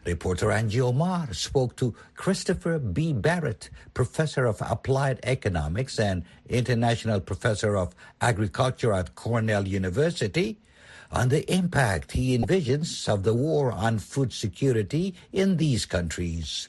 Reporter Angie Omar spoke to Christopher B. Barrett, professor of applied economics and international professor of agriculture at Cornell University, on the impact he envisions of the war on food security in these countries.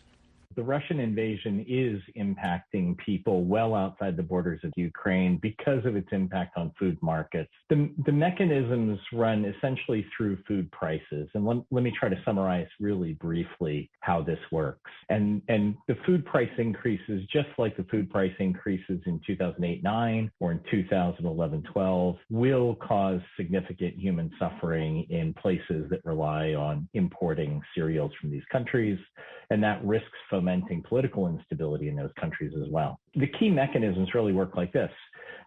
The Russian invasion is impacting people well outside the borders of Ukraine because of its impact on food markets. The mechanisms run essentially through food prices. And let me try to summarize really briefly how this works. And the food price increases, just like the food price increases in 2008-9 or in 2011-12, will cause significant human suffering in places that rely on importing cereals from these countries. And that risks fomenting political instability in those countries as well. The key mechanisms really work like this.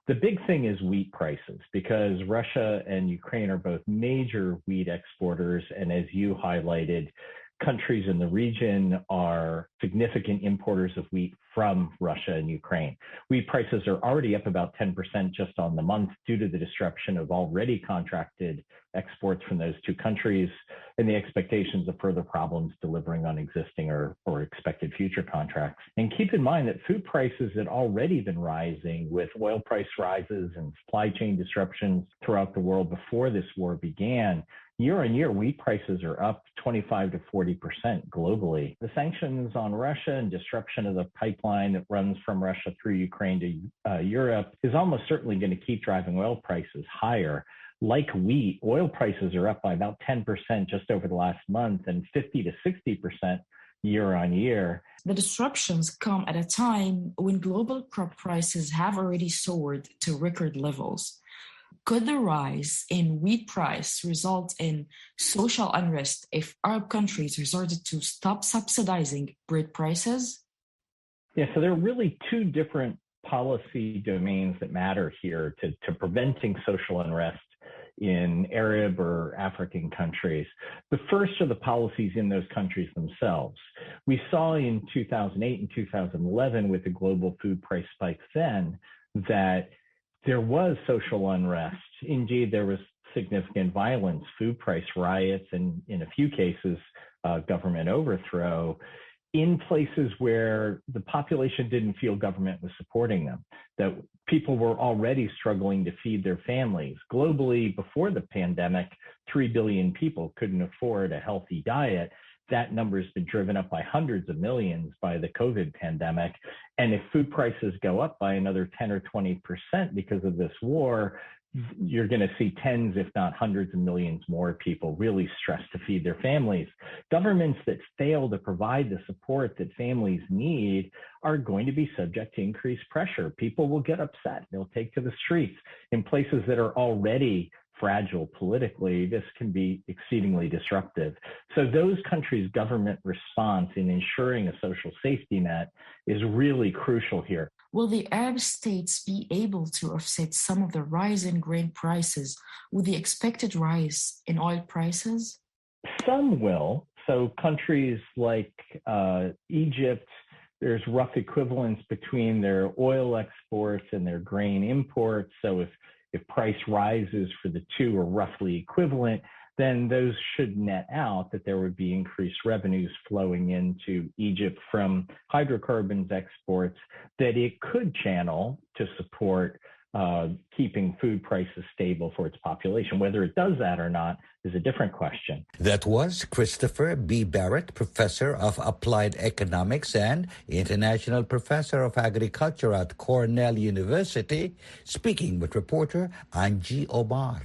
The big thing is wheat prices, because Russia and Ukraine are both major wheat exporters. And as you highlighted, countries in the region are significant importers of wheat from Russia and Ukraine. Wheat prices are already up about 10% just on the month due to the disruption of already contracted exports from those two countries and the expectations of further problems delivering on existing or expected future contracts. And keep in mind that food prices had already been rising with oil price rises and supply chain disruptions throughout the world before this war began. Year on year, wheat prices are up 25 to 40% globally. The sanctions on Russia and disruption of the pipeline that runs from Russia through Ukraine to Europe is almost certainly going to keep driving oil prices higher. Like wheat, oil prices are up by about 10% just over the last month and 50 to 60% year on year. The disruptions come at a time when global crop prices have already soared to record levels. Could the rise in wheat price result in social unrest if Arab countries resorted to stop subsidizing bread prices? Yeah, so there are really two different policy domains that matter here to preventing social unrest in Arab or African countries. The first are the policies in those countries themselves. We saw in 2008 and 2011 with the global food price spikes then that there was social unrest. Indeed, there was significant violence, food price riots, and in a few cases, government overthrow in places where the population didn't feel government was supporting them, that people were already struggling to feed their families. Globally, before the pandemic, 3 billion people couldn't afford a healthy diet. That number has been driven up by hundreds of millions by the COVID pandemic. And if food prices go up by another 10 or 20% because of this war, you're going to see tens, if not hundreds of millions more people really stressed to feed their families. Governments that fail to provide the support that families need are going to be subject to increased pressure. People will get upset. They'll take to the streets. In places that are already fragile politically, this can be exceedingly disruptive. So those countries' government response in ensuring a social safety net is really crucial here. Will the Arab states be able to offset some of the rise in grain prices with the expected rise in oil prices? Some will. So countries like Egypt, there's rough equivalence between their oil exports and their grain imports. So if price rises for the two are roughly equivalent, then those should net out that there would be increased revenues flowing into Egypt from hydrocarbons exports that it could channel to support keeping food prices stable for its population. Whether it does that or not is a different question. That was Christopher B. Barrett, professor of applied economics and international professor of agriculture at Cornell University, speaking with reporter Angie Omar.